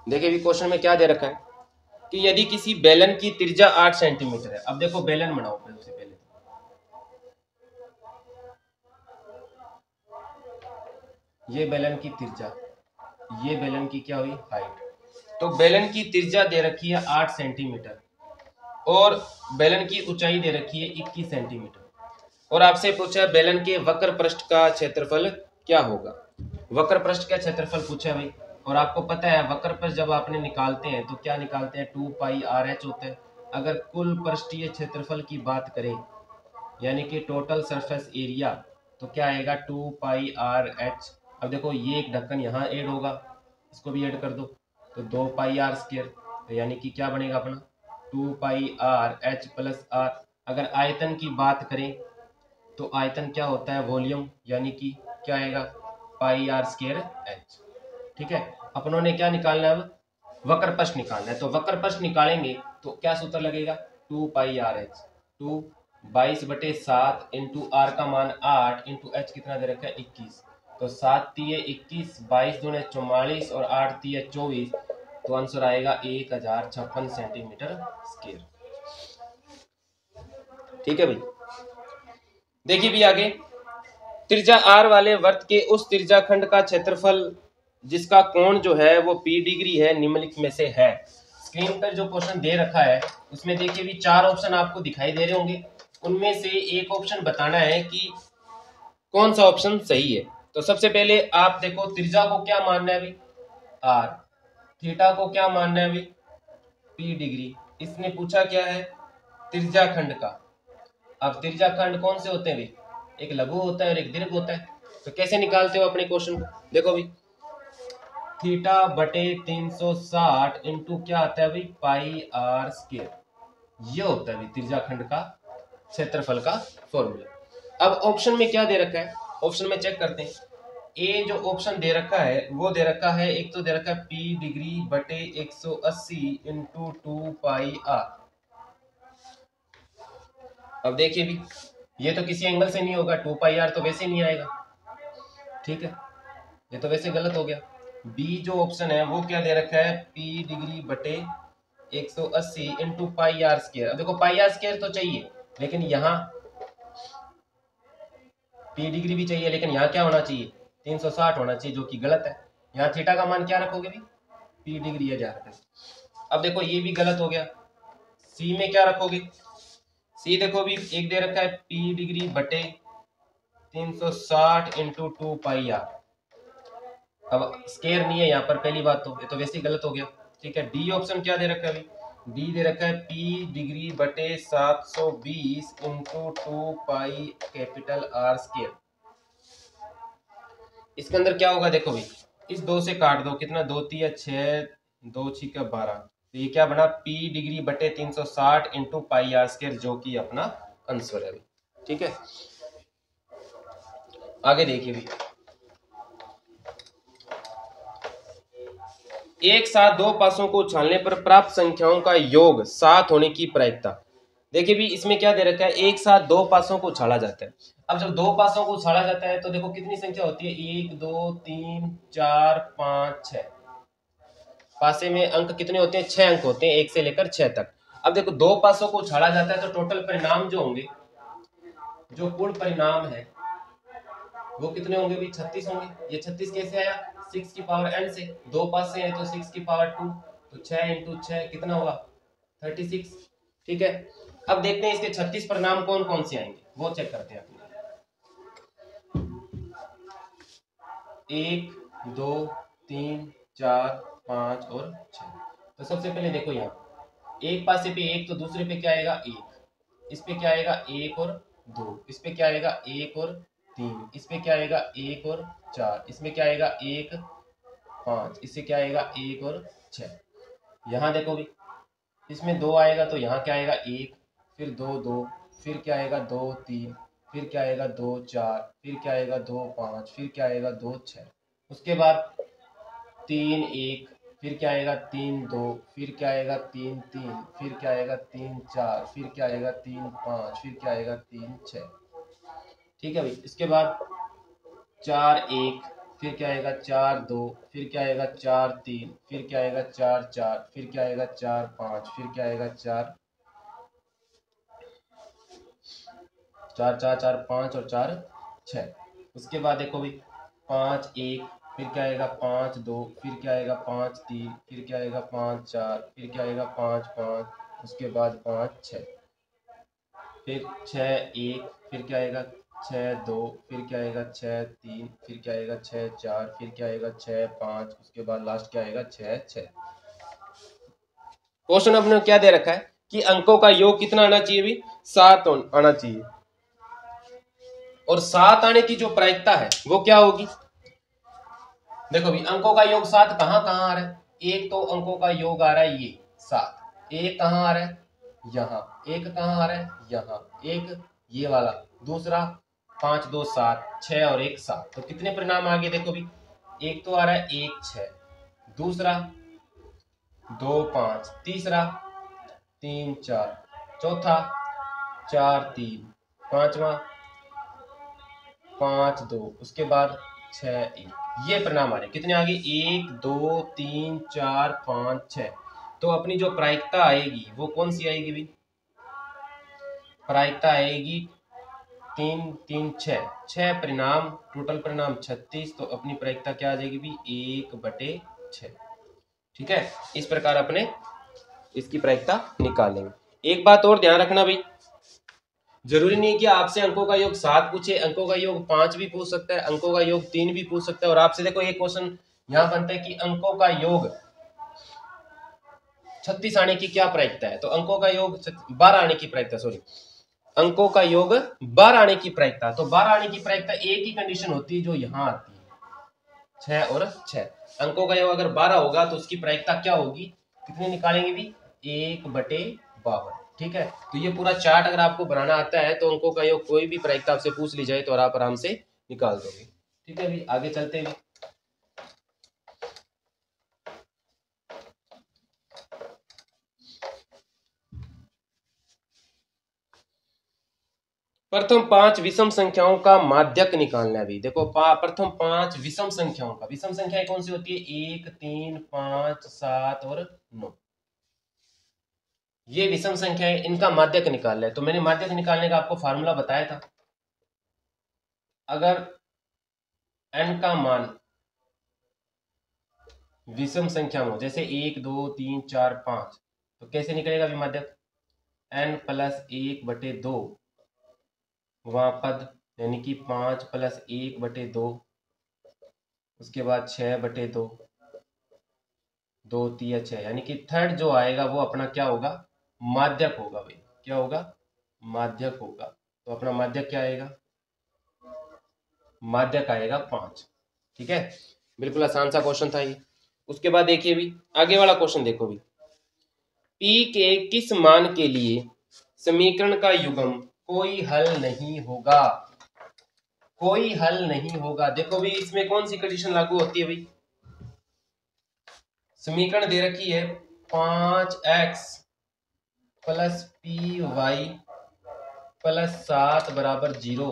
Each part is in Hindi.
देखिए भी क्वेश्चन में क्या दे रखा है कि यदि किसी बेलन की त्रिज्या 8 सेंटीमीटर है। अब देखो बेलन बनाओ सबसे पहले, ये बेलन की त्रिज्या, ये बेलन की क्या हुई हाइट। तो बेलन की त्रिज्या दे रखी है 8 सेंटीमीटर और बेलन की ऊंचाई दे रखी है 21 सेंटीमीटर और आपसे पूछा है बेलन के वक्र पृष्ठ का क्षेत्रफल क्या होगा। वक्र पृष्ठ का क्षेत्रफल पूछा है भाई, और आपको पता है वक्र पृष्ठ जब आपने निकालते हैं तो क्या निकालते हैं, 2πr(h) होता है। अगर कुल पृष्ठीय क्षेत्रफल की बात करें यानी कि टोटल सरफेस एरिया, तो क्या आएगा 2πr(h). अब देखो ये एक ढक्कन यहाँ ऐड होगा, इसको भी ऐड कर दो तो 2πr², तो यानी कि क्या बनेगा अपना 2πr(h + r). अगर आयतन की बात करें तो आयतन क्या होता है वॉल्यूम, यानी कि क्या आएगा πr²h। ठीक है, अपनों ने क्या निकालना है, अब वक्र पृष्ठ निकालना है। तो वक्र पृष्ठ निकालेंगे तो क्या सूत्र लगेगा 2πr(h), 2 22/7 इंटू आर का मान 8 इंटू एच कितना दे रखा है 21। तो 7 तिये 21, 22 दूने 44 और 8 तिये 24, तो आंसर आएगा 1056 सेंटीमीटर स्क्वायर। ठीक है भाई, देखिए भी आगे, त्रिज्या r वाले वर्त के उस त्रिज्या खंड का क्षेत्रफल जिसका कोण जो है वो p डिग्री है निम्नलिखित में से है। स्क्रीन पर जो क्वेश्चन दे रखा है उसमें देखिए भी 4 ऑप्शन आपको दिखाई दे रहे होंगे, उनमें से एक ऑप्शन बताना है कि कौन सा ऑप्शन सही है। तो सबसे पहले आप देखो त्रिज्या को क्या मानना है भाई r, थीटा को क्या मानना है भाई p डिग्री। इसने पूछा क्या है त्रिज्या खंड का। अब त्रिज्या खंड कौन से होते हैं भाई, एक लघु होता है और एक दीर्घ होता है। तो कैसे निकालते हो अपने क्वेश्चन को, देखो भाई θ/360 इंटू क्या आता है भाई πr², ये होता है भाई त्रिज्या खंड का क्षेत्रफल का फॉर्मूला। अब ऑप्शन में क्या दे रखा है, ऑप्शन में चेक करते हैं। ए जो ऑप्शन दे रखा है वो दे रखा है, एक तो दे रखा है p डिग्री बटे 180 इंटू 2πr। अब देखिए भी ये तो किसी एंगल से नहीं होगा, 2πr तो वैसे नहीं आएगा, ठीक है, ये तो वैसे गलत हो गया। बी जो ऑप्शन है वो क्या दे रखा है p डिग्री बटे 180 इंटू πr²। अब देखो πr² तो चाहिए लेकिन यहाँ p डिग्री भी चाहिए, लेकिन यहाँ क्या होना चाहिए 360 होना चाहिए, जो कि गलत है। यहाँ थीटा का मान क्या रखोगे भी p डिग्री है जा रखा है। अब देखो ये भी गलत हो गया, सी में क्या रखोगे, सी देखो भी एक दे रखा है p डिग्री बटे 360 इंटू 2πr। अब स्केयर नहीं है यहाँ पर, पहली बात तो ये तो वैसे ही गलत हो गया। ठीक है, डी ऑप्शन क्या दे रखा है अभी, डी दे रखा है p डिग्री बटे 720 इंटू 2πr²। इसके अंदर क्या होगा देखो भाई, इस 2 से काट दो, कितना 2 तिया 6, 2 छिका 12, तो ये क्या बना p डिग्री बटे 360 इंटू πr², जो कि अपना आंसर है। ठीक है, आगे देखिए भी, एक साथ दो पासों को उछालने पर प्राप्त संख्याओं का योग 7 होने की प्रायिकता। देखिए भी इसमें क्या दे रखा है, एक साथ दो पासों को उछाला जाता है। अब जब दो पासों को उछाला जाता है तो देखो कितनी संख्या होती है 1 2 3 4 5 6, पासे में अंक कितने होते हैं 6 अंक होते हैं 1 से लेकर 6 तक। अब देखो दो पासों को उछाला जाता है तो टोटल परिणाम जो होंगे, जो कुल परिणाम है वो कितने होंगे भी 36 होंगे। ये 36 कैसे आया 6 की पावर n से, दो पास से है तो 6 की पावर 2, तो 6 इंटू 6 कितना हुआ 36। ठीक है, अब देखते हैं इसके 36 परिणाम कौन कौन से आएंगे, वो चेक करते हैं। 1 2 3 4 5 और 6। तो सबसे पहले देखो यहाँ एक पासे पे एक, तो दूसरे पे क्या आएगा 1, इस पे क्या आएगा 1 और 2, इस पे क्या आएगा 1 और 3, इस पे क्या आएगा 1 और 4, इसमें क्या आएगा 1 5, इससे क्या आएगा 1 और 6। यहाँ देखो भी इसमें 2 आएगा तो यहाँ क्या आएगा 1, फिर 2 2, फिर क्या आएगा 2 3, फिर क्या आएगा 2 4, फिर क्या आएगा 2 5, फिर क्या आएगा 2 6, उसके बाद 3 1, फिर क्या आएगा 3 2, फिर क्या आएगा 3 3, फिर क्या आएगा 3 4, फिर क्या आएगा 3 5, फिर क्या आएगा 3 6। ठीक है भाई, इसके बाद 4 1, फिर क्या आएगा 4 2, फिर क्या आएगा 4 3, फिर क्या आएगा 4 4, फिर क्या आएगा 4 5, फिर क्या आएगा 4 4 4 4 5 और 4 6। उसके बाद देखो भाई 5 1, फिर क्या आएगा 5 2, फिर क्या आएगा 5 3, फिर क्या आएगा 5 4, फिर क्या आएगा 5 5, उसके बाद 5 6, फिर 6 1, फिर क्या आएगा 6 2, फिर क्या आएगा 6 3, फिर क्या आएगा 6 4, फिर क्या आएगा 6 5, उसके बाद लास्ट क्या आएगा 6 6। क्वेश्चन अपने क्या दे रखा है कि अंकों का योग कितना आना चाहिए भी 7 आना चाहिए, और 7 आने की जो प्रायिकता है वो क्या होगी। देखो भी अंकों का योग 7 कहाँ कहाँ आ रहा है। एक तो अंकों का योग आ रहा है ये 7, एक कहाँ आ रहा है यहाँ, एक कहाँ आ रहा है यहाँ, एक ये वाला, दूसरा 5 2 7 6 और 1 7। तो कितने परिणाम आ गए देखो भी, एक तो आ रहा है 1 6, दूसरा 2 5, तीसरा 3 4, चौथा 4 3, पांचवा 5 2, उसके बाद 6 1। ये परिणाम आ रहे कितने आगे 1 2 3 4 5 6। तो अपनी जो प्रायिकता आएगी वो कौन सी आएगी भी, प्रायिकता आएगी 3 3 6, 6 परिणाम, टोटल परिणाम 36। तो अपनी प्रायिकता क्या आ जाएगी भी 1/6। ठीक है, इस प्रकार अपने इसकी प्रायिकता निकालेंगे। एक बात और ध्यान रखना भाई, जरूरी नहीं कि आपसे अंकों का योग 7 पूछे, अंकों का योग 5 भी पूछ सकता है, अंकों का योग 3 भी पूछ सकता है। और आपसे देखो एक क्वेश्चन यहाँ बनता है कि अंकों का योग 36 आने की क्या प्रायिकता है। तो अंकों का योग 12 आने की प्रायिकता, सॉरी, अंकों का योग 12 आने की प्रायिकता। तो 12 आने की प्रायिकता एक ही कंडीशन होती है जो यहाँ आती है 6 और 6। अंकों का योग अगर 12 होगा तो उसकी प्रायिकता क्या होगी, कितनी निकालेंगे भी 1/52। ठीक है, तो ये पूरा चार्ट अगर आपको बनाना आता है तो अंकों का योग कोई भी प्रायिकता आपसे पूछ ली जाए तो आप आराम से निकाल दोगे। ठीक है भी, आगे चलते हैं। प्रथम 5 विषम संख्याओं का माध्यक निकालना है भी। देखो प्रथम 5 विषम संख्याओं का, विषम संख्याएं कौन सी होती है 1 3 5 7 और 9। ये विषम संख्या है, इनका माध्यक निकालना है। तो मैंने माध्यक निकालने का आपको फार्मूला बताया था। अगर n का मान विषम संख्या में हो, जैसे 1 2 3 4 5, तो कैसे निकलेगा विमाध्यक, n + 1/2 वहां पद, यानी कि 5 + 1/2, उसके बाद 6/2, 2 3 6, यानी कि थर्ड जो आएगा वो अपना क्या होगा, माध्यक होगा भाई। क्या होगा, माध्यक होगा। तो अपना माध्यक क्या आएगा, माध्यक आएगा 5। ठीक है, बिल्कुल आसान सा क्वेश्चन था ये। उसके बाद देखिए भी आगे वाला क्वेश्चन देखो भी, पी के किस मान के लिए समीकरण का युग्म कोई हल नहीं होगा, कोई हल नहीं होगा। देखो भी इसमें कौन सी कंडीशन लागू होती है भाई, समीकरण दे रखी है 5x + py + 7 = 0,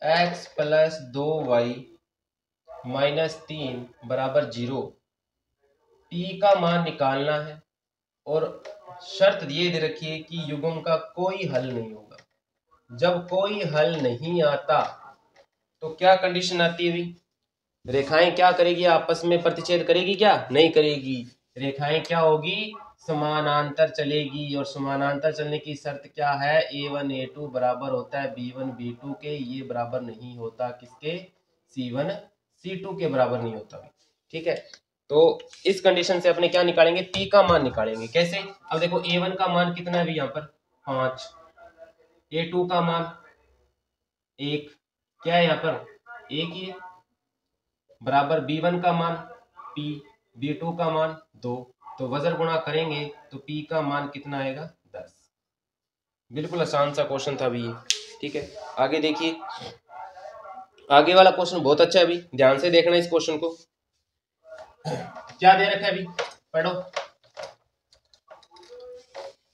x + 2y - 3 = 0। p का मान निकालना है और शर्त ये दे रखी है कि युग्म का कोई हल नहीं होगा। जब कोई हल नहीं आता तो क्या कंडीशन आती है भाई, रेखाएं क्या करेगी, आपस में प्रतिच्छेद करेगी, क्या नहीं करेगी। रेखाएं क्या होगी, समानांतर चलेगी। और समानांतर चलने की शर्त क्या है, a1 a2 बराबर होता है b1 b2 के, ये बराबर नहीं होता किसके, c1 c2 के बराबर नहीं होता। ठीक है, तो इस कंडीशन से अपने क्या निकालेंगे, p का मान निकालेंगे। कैसे, अब देखो a1 का मान कितना है भी यहाँ पर 5, a2 का मान 1, क्या है यहाँ पर 1 ही है, बराबर b1 का मान p, b2 का मान 2। तो वजन गुणा करेंगे तो p का मान कितना आएगा 10। बिल्कुल आसान सा क्वेश्चन था अभी ये। ठीक है, आगे देखिए, आगे वाला क्वेश्चन बहुत अच्छा है अभी, ध्यान से देखना इस क्वेश्चन को। क्या दे रखा है अभी, पढ़ो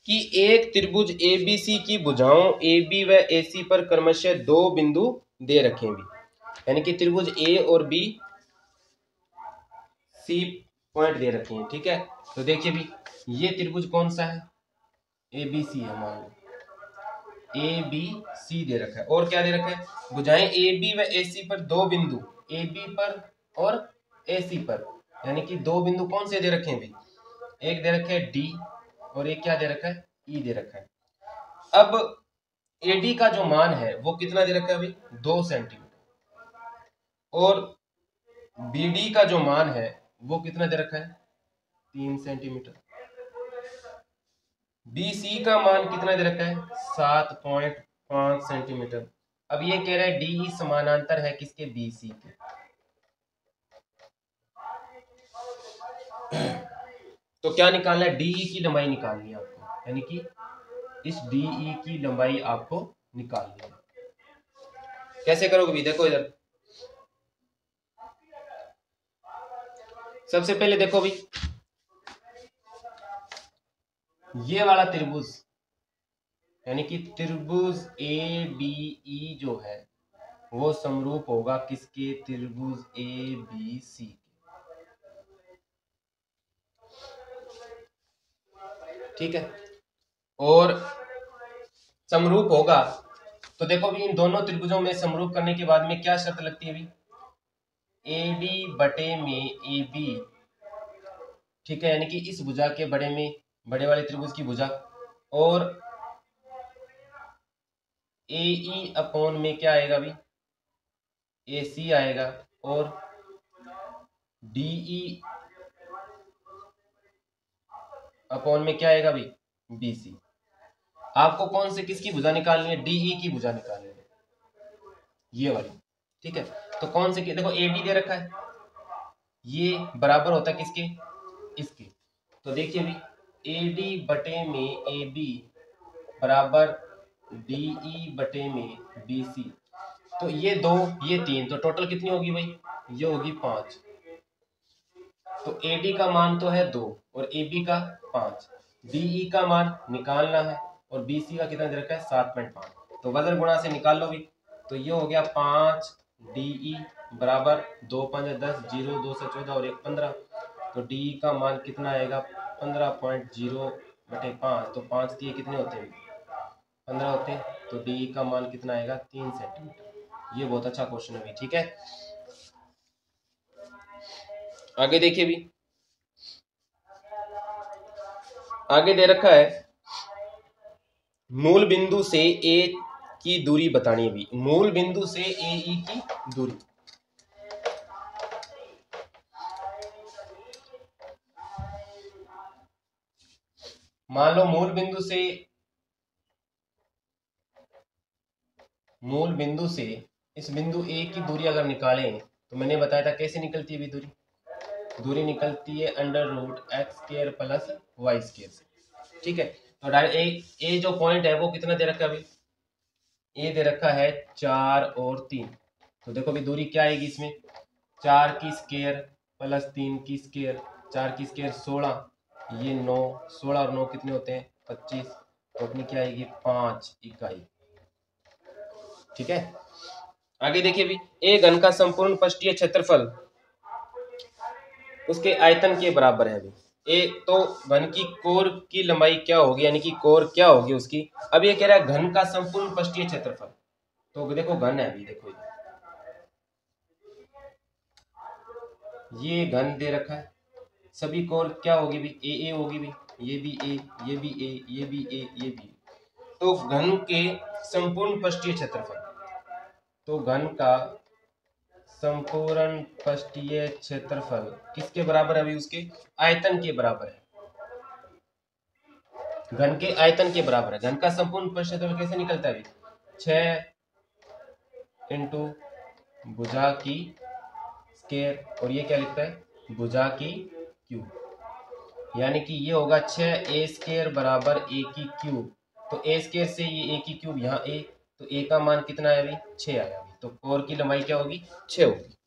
कि एक त्रिभुज ABC की भुजाओं AB व AC पर क्रमशः 2 बिंदु दे रखे हैं भी। यानी कि त्रिभुज ए और बी सी पॉइंट दे रखे हैं। ठीक है, तो देखिए भी ये त्रिभुज कौन सा है, ए बी सी है, मान लो ए बी सी दे रखा है। और क्या दे रखा है, भुजाएं ए बी व ए सी पर दो बिंदु ए बी पर और ए सी पर, यानी कि दो बिंदु कौन से दे रखे हैं भाई, एक दे रखे है डी और एक क्या दे रखा है, ई दे रखा है। अब एडी का जो मान है वो कितना दे रखा है भाई, 2 सेंटीमीटर, और बीडी का जो मान है वो कितना दे रखा है, 3 सेंटीमीटर। बीसी का मान कितना दे रखा है, 7.5 सेंटीमीटर। अब ये कह रहा है डी समानांतर है किसके, बीसी के। तो क्या निकालना है, डीई की लंबाई निकालनी है आपको, यानी कि इस डीई की लंबाई आपको निकालनी है। कैसे करोगे भी, देखो इधर सबसे पहले देखो भी, ये वाला त्रिभुज यानी कि त्रिभुज ए बी ई जो है वो समरूप होगा किसके, त्रिभुज ए बी सी के। ठीक है, और समरूप होगा तो देखो भी इन दोनों त्रिभुजों में समरूप करने के बाद में क्या शर्त लगती है भी, ए डी बटे में ए बी। ठीक है, यानी कि इस भुजा के बड़े में, बड़े वाले त्रिभुज की भुजा, और ए ई अपॉन में क्या आएगा भी, ए सी आएगा, और डी ई अपॉन में क्या आएगा भी, बी सी। आपको कौन से किसकी भुजा निकालनी है, डीई की भुजा निकालनी है, ये वाली। ठीक है, तो कौन से, देखो एडी दे रखा है, ये बराबर होता है किसके, इसके। तो देखिए भी एडी बटे में ए बी बराबर डीई बटे में बी सी। तो ये 2 ये 3, तो टोटल कितनी होगी भाई, ये होगी 5। तो एडी का मान तो है 2 और ए बी का 5, डीई का मान निकालना है, और बीसी का कितना दे रखा है, 7.5। तो वजन गुणा से निकाल लो भी, तो ये हो गया 5 डीई बराबर 2 5 10, 0 2 से 14 और 1 15। तो डीई का मान कितना आएगा, 15.0 बटे 5। तो 5 दिए कितने होते हैं, 15 होते हैं। तो डीई का मान कितना आएगा, 3 सेंटीमीटर। ये बहुत अच्छा क्वेश्चन है भी। ठीक है, आगे देखिए भी, आगे दे रखा है मूल बिंदु से ए की दूरी बतानी है भी, मूल बिंदु से ए ई की दूरी। मान लो मूल बिंदु से इस बिंदु ए की दूरी अगर निकालें तो मैंने बताया था कैसे निकलती है भी दूरी, दूरी निकलती है √x² प्लस y² से। ठीक है, तो डायरेक्ट ए जो पॉइंट है वो कितना दे रखा है अभी, ए दे रखा है 4 और 3। तो देखो भी दूरी क्या आएगी इसमें, 4 की स्क्वायर प्लस 3 की स्क्वायर, 4 की स्क्वायर 16, ये 9, 16 और 9 कितने होते हैं, 25। तो अपनी क्या आएगी, 5 इकाई। ठीक है, आगे देखिए भी, ए घन का संपूर्ण पृष्ठीय क्षेत्रफल उसके आयतन के बराबर है। ए तो घन की कोर की लंबाई क्या होगी, यानी कि कोर क्या होगी उसकी। अब ये कह रहा है घन का संपूर्ण पृष्ठीय क्षेत्रफल, तो देखो घन है अभी, देखो ये घन दे रखा है, सभी कोर क्या होगी भी, ए होगी भी, ये भी ए, ये भी ए, ये भी ए, ये भी। तो घन के संपूर्ण पृष्ठीय क्षेत्रफल, तो घन का संपूर्ण पृष्ठीय क्षेत्रफल किसके बराबर है अभी, उसके आयतन के बराबर है, घन के आयतन के बराबर है। घन का संपूर्ण पृष्ठीय क्षेत्रफल कैसे निकलता है, 6 इंटू भुजा की स्क्वायर, और ये क्या लिखता है, भुजा की क्यूब, यानी कि ये होगा 6a² बराबर a की क्यूब। तो a² से ये a की क्यूब यहाँ a, तो a का मान कितना आया अभी, 6 आया अभी। तो कोर की लंबाई क्या होगी, 6 होगी।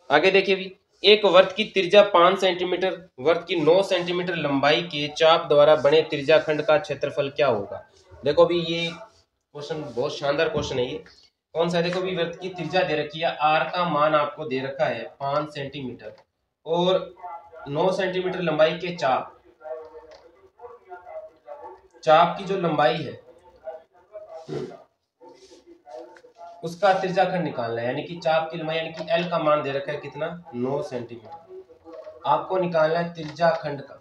आगे देखिए भी, एक वर्त की त्रिज्या 5 सेंटीमीटर, वर्त की 9 सेंटीमीटर लंबाई के चाप द्वारा बने त्रिज्याखंड का क्षेत्रफल क्या होगा। देखो भी ये क्वेश्चन बहुत शानदार क्वेश्चन है ये। कौन सा है, देखो भी वृत्त की त्रिज्या दे रखी है, आर का मान आपको दे रखा है 5 सेंटीमीटर और 9 सेंटीमीटर लंबाई के चाप, चाप की जो लंबाई है उसका त्रिज्या खंड निकालना है, यानी कि चाप की लंबाई यानी कि एल का मान दे रखा है कितना 9 सेंटीमीटर। आपको निकालना है त्रिज्या खंड का,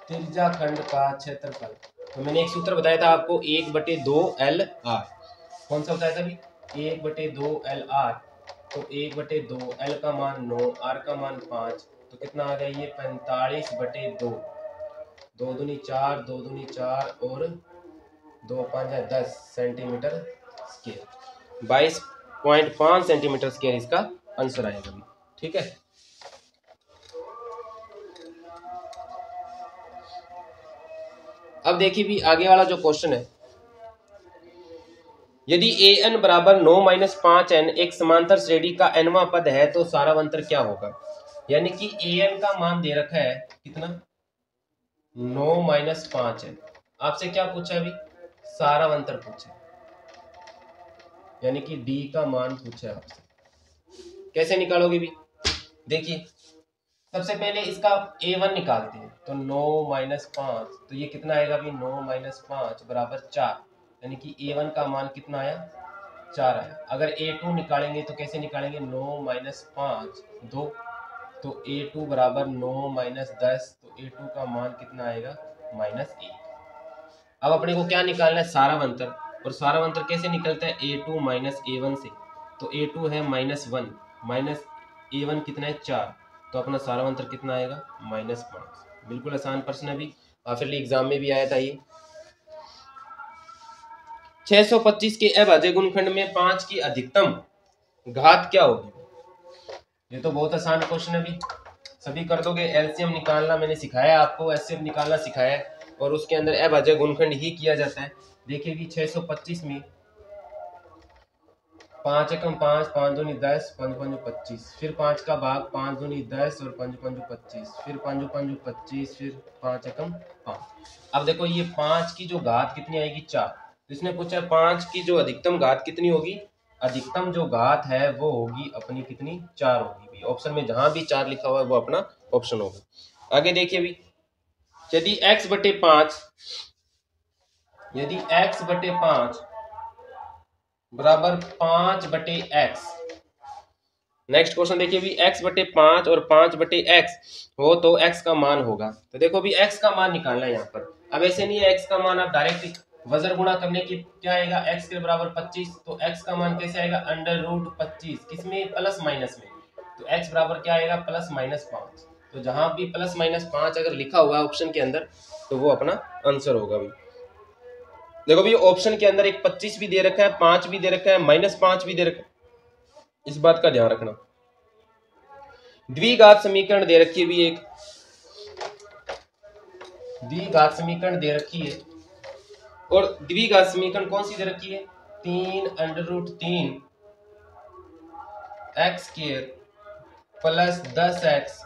त्रिज्या खंड का क्षेत्रफल। तो मैंने एक सूत्र बताया था आपको 1/2 LR, कौन सा बताया था अभी 1/2 LR। तो 1/2 L का मान 9, R का मान 5, तो कितना आ गया ये 45/2, 2 दूनी 4, 2 दूनी 4 और 2 5 10 सेंटीमीटर स्क्वायर, 22.5 सेंटीमीटर स्क्वायर इसका आंसर आएगा भी। ठीक है, अब देखिए भी आगे वाला जो क्वेश्चन है, यदि an बराबर 9-5n एक समांतर श्रेणी का nवां पद है तो सारावंतर क्या होगा। यानी कि an का मान दे रखा है कितना 9-5n, आपसे क्या पूछा है अभी सारावंतर पूछा है, यानी कि d का मान पूछा है आपसे। कैसे निकालोगे भी, देखिए सबसे पहले इसका a1 निकालते हैं, तो 9-5, तो ये कितना आएगा अभी 9-5 बराबर 4, यानी कि a1 का मान कितना आया 4 आया। अगर a2 निकालेंगे तो कैसे निकालेंगे 9-5 2, तो a2 बराबर 9-10, तो a2 का मान कितना आएगा -1। अब अपने को क्या निकालना है सारावंतर, और सारावंतर कैसे निकलता है a2 -a1 से, तो a2 है -1 माइनस a1 कितना है 4, तो अपना सारावंतर कितना आएगा -5। बिल्कुल आसान प्रश्न है, अभी आखिरी एग्जाम में भी आया था ये। 625 के अभाज्य गुणनखंड में 5 की अधिकतम घात क्या होगी। ये तो बहुत आसान क्वेश्चन है, अभी सभी कर दोगे। एलसीएम निकालना मैंने सिखाया आपको, एचसीएफ निकालना सिखाया है, और उसके अंदर अभाज्य गुणनखंड ही किया जाता है। देखिए कि 625 में 5 एकम 5, 5 दूनी 10, 5 पंजू 25, फिर 5 का भाग 5 दूनी 10 और 5 पंजू 25, फिर 5 पंजू 25, फिर 5 एकम 5। अब देखो ये 5 की जो घात कितनी आएगी 4, तो इसने पूछा 5 की जो अधिकतम घात कितनी होगी, अधिकतम जो घात है वो होगी अपनी कितनी 4 होगी भी। ऑप्शन में जहां भी 4 लिखा हुआ है वो अपना ऑप्शन होगा। आगे देखिए भी, यदि x/5, यदि x/5 बराबर 5/x, नेक्स्ट क्वेश्चन देखिए भी x/5 और 5/x हो तो x का मान होगा। तो देखो भी x का मान निकालना है यहाँ पर। अब ऐसे नहीं है x का मान आप डायरेक्ट वजन गुणा करने की क्या आएगा x के बराबर 25, तो x का मान कैसे आएगा √25, किसमें प्लस माइनस में, तो x बराबर क्या आएगा +-5। तो जहां भी +-5 अगर लिखा हुआ है ऑप्शन के अंदर तो वो अपना आंसर होगा भी। देखो भी ऑप्शन के अंदर एक 25 भी दे रखा है, 5 भी दे रखा है, -5 भी दे रखा है, इस बात का ध्यान रखना। द्विघात समीकरण दे रखी है भी, एक द्विघात समीकरण दे रखी है, और द्विघात समीकरण कौन सी दे रखी है 3√3 x² प्लस 10x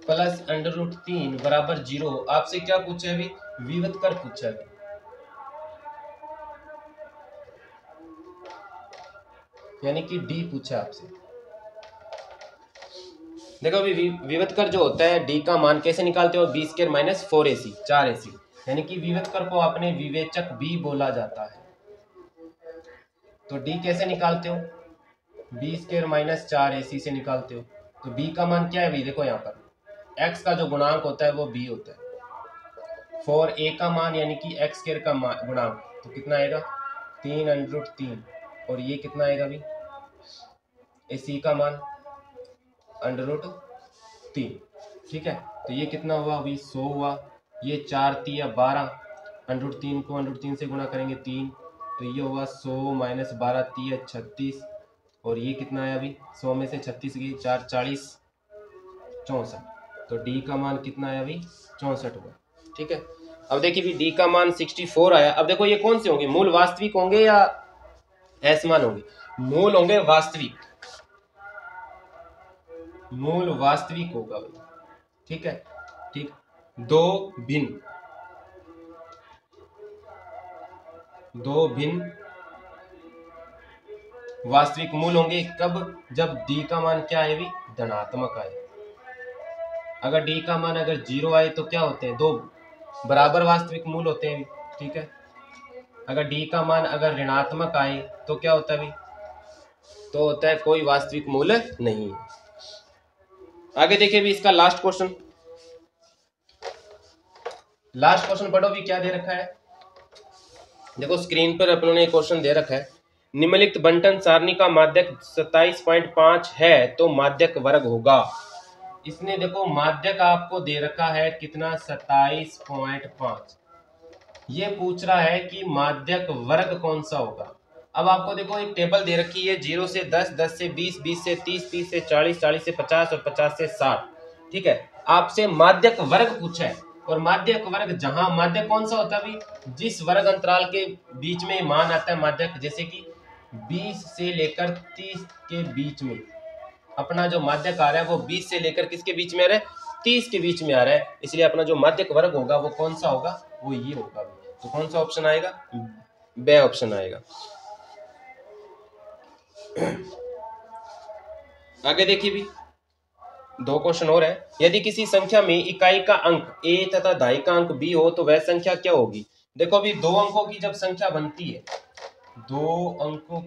प्लस √3 बराबर 0। आपसे क्या पूछा है अभी विभक्त कर पूछा है, यानी कि डी पूछा आपसे। देखो अभी विभक्त कर जो होता है डी का मान कैसे निकालते हो, b² - 4ac 4ac, यानी कि विभक्त कर को आपने विवेचक b बोला जाता है। तो डी कैसे निकालते हो b² - 4ac से निकालते हो। तो b का मान क्या है भी, देखो यहाँ पर x का जो गुणांक होता है वो b होता है, 4a का मान यानी कि x² का गुणांक, तो कितना आएगा 3√3, और ये कितना आएगा भी ac का मान √3। ठीक है, तो ये कितना हुआ अभी 100 हुआ, ये 4 3 12, √3 को √3 से गुणा करेंगे 3, तो ये हुआ 100 - 12 3 36, और ये कितना है अभी 100 में से 36 गई 4 40 64, तो डी का मान कितना है अभी 64 हुआ। ठीक है, अब देखिए भी डी का मान 64 आया। अब देखो ये कौन से होंगे, मूल वास्तविक होंगे या असमान होंगे, मूल होंगे वास्तविक, मूल वास्तविक होगा भाई। ठीक है, ठीक, दो भिन्न वास्तविक मूल होंगे कब? जब डी का मान क्या आए भी? धनात्मक आए। अगर डी का मान अगर 0 आए तो क्या होते हैं? दो बराबर वास्तविक मूल होते हैं, ठीक है। अगर डी का मान अगर ऋणात्मक आए तो क्या होता है भी? तो होता है कोई वास्तविक मूल नहीं। आगे देखिए भी इसका लास्ट क्वेश्चन। लास्ट क्वेश्चन पढ़ो भी क्या दे रखा है। देखो स्क्रीन पर अपनों ने क्वेश्चन दे रखा है, निम्नलिखित बंटन सारणी का माध्यक 27.5 है तो माध्यक वर्ग होगा। इसने देखो माध्यक आपको दे रखा है कितना? 27.5। ये पूछ रहा है कि माध्यक वर्ग कौन सा होगा। अब आपको देखो एक टेबल दे रखी है 0 से 10, 10 से 20, 20 से 30, 30 से 40, 40 से 50 और 50 से 60, ठीक है। आपसे माध्यक वर्ग पूछा है, और माध्यक वर्ग जहां माध्यक कौन सा होता है भी? जिस वर्ग अंतराल के बीच में मान आता है माध्यक, जैसे कि 20 से लेकर 30 के बीच में अपना जो माध्यक आ रहा है वो 20 से लेकर किसके बीच में आ रहा है? 30 के बीच में आ रहा है। इसलिए अपना जो माध्यक वर्ग होगा वो कौन सा होगा? वो ये होगा। तो कौन सा ऑप्शन आएगा? बे ऑप्शन आएगा। आगे देखिए भी दो क्वेश्चन और है। यदि किसी संख्या में इकाई का अंक a तथा दहाई का अंक b हो तो वह संख्या क्या होगी? देखो अभी दो अंकों की जब संख्या बनती है, दो अंकों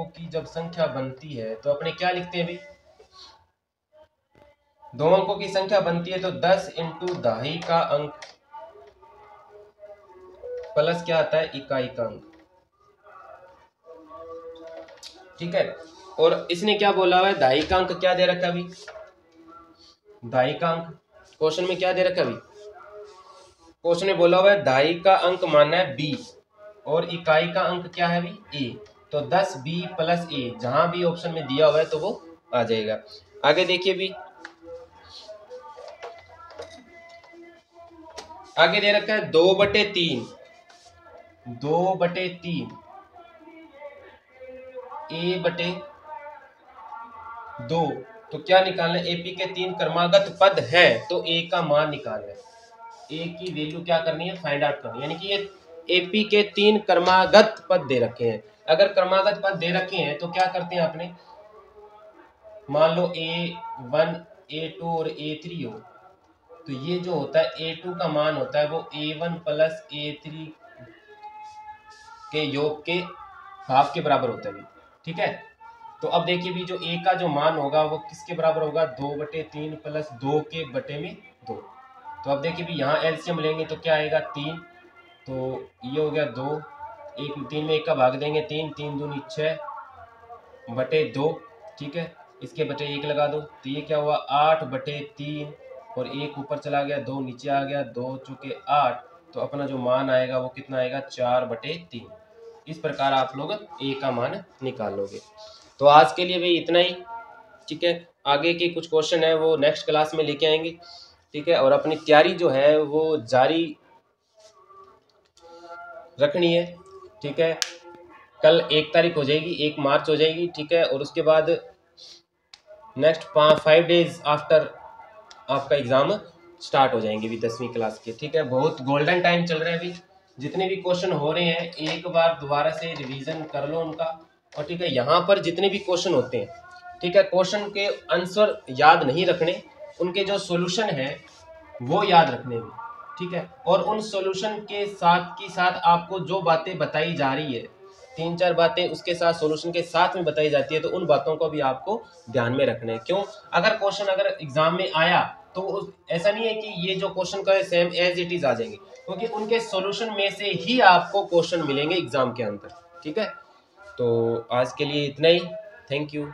की जब संख्या बनती है तो अपने क्या लिखते हैं भी? दो अंकों की संख्या बनती है तो 10 इंटू दहाई का अंक प्लस क्या आता है? इकाई का अंक, ठीक है। और इसने क्या बोला हुआ है? दहाई का अंक क्या दे रखा है अभी? दहाई का अंक क्वेश्चन में क्या दे रखा है अभी? क्वेश्चन में बोला हुआ है दहाई का अंक मानना है b और इकाई का अंक क्या है अभी? a। तो 10b प्लस a, जहां भी ऑप्शन में दिया हुआ है तो वो आ जाएगा। आगे देखिए भी आगे दे रखा है 2/3 a/2। तो क्या निकालना है? एपी के 3 क्रमागत पद हैं तो a का मान निकालना है। a की वैल्यू क्या करनी है? फाइंड आउट करनी है। यानी कि ये एपी के 3 क्रमागत पद दे रखे हैं। अगर क्रमागत पद दे रखे हैं तो क्या करते हैं आपने? मान लो a1 a2 और a3 हो, तो ये जो होता है a2 का मान होता है वो a1 प्लस a3 के योग के हाफ के बराबर होता है, ठीक है। तो अब देखिए भी जो a का जो मान होगा वो किसके बराबर होगा? 2/3 प्लस 2 के बटे में 2। तो अब देखिए भी यहाँ एलसीएम लेंगे तो क्या आएगा? 3। तो ये हो गया 2, 3 में 1 का भाग देंगे 3, 3 दूनी 6/2, ठीक है। इसके बटे 1 लगा दो तो ये क्या हुआ? 8/3 और 1 ऊपर चला गया, 2 नीचे आ गया, 2 चुके 8। तो अपना जो मान आएगा वो कितना आएगा? 4/3। इस प्रकार आप लोग a का मान निकाल लोगे। तो आज के लिए भी इतना ही, ठीक है। आगे के कुछ क्वेश्चन है वो नेक्स्ट क्लास में लेके आएंगे, ठीक है। और अपनी तैयारी जो है वो जारी रखनी है, ठीक है। कल 1 तारीख हो जाएगी, 1 मार्च हो जाएगी, ठीक है। और उसके बाद नेक्स्ट 5 डेज आफ्टर आपका एग्जाम स्टार्ट हो जाएंगे भी 10वीं क्लास के, ठीक है। बहुत गोल्डन टाइम चल रहा है अभी। जितने भी क्वेश्चन हो रहे हैं एक बार दोबारा से रिवीजन कर लो उनका, और ठीक है यहाँ पर जितने भी क्वेश्चन होते हैं, ठीक है, क्वेश्चन के आंसर याद नहीं रखने, उनके जो सॉल्यूशन है वो याद रखने में, ठीक है। और उन सॉल्यूशन के साथ आपको जो बातें बताई जा रही है, 3-4 बातें उसके साथ सॉल्यूशन के साथ में बताई जाती है, तो उन बातों को भी आपको ध्यान में रखना है। क्यों? अगर क्वेश्चन अगर एग्जाम में आया तो ऐसा नहीं है कि ये जो क्वेश्चन का है सेम एज इट इज आ जाएंगे, क्योंकि उनके सॉल्यूशन में से ही आपको क्वेश्चन मिलेंगे एग्जाम के अंदर, ठीक है। तो आज के लिए इतना ही, थैंक यू।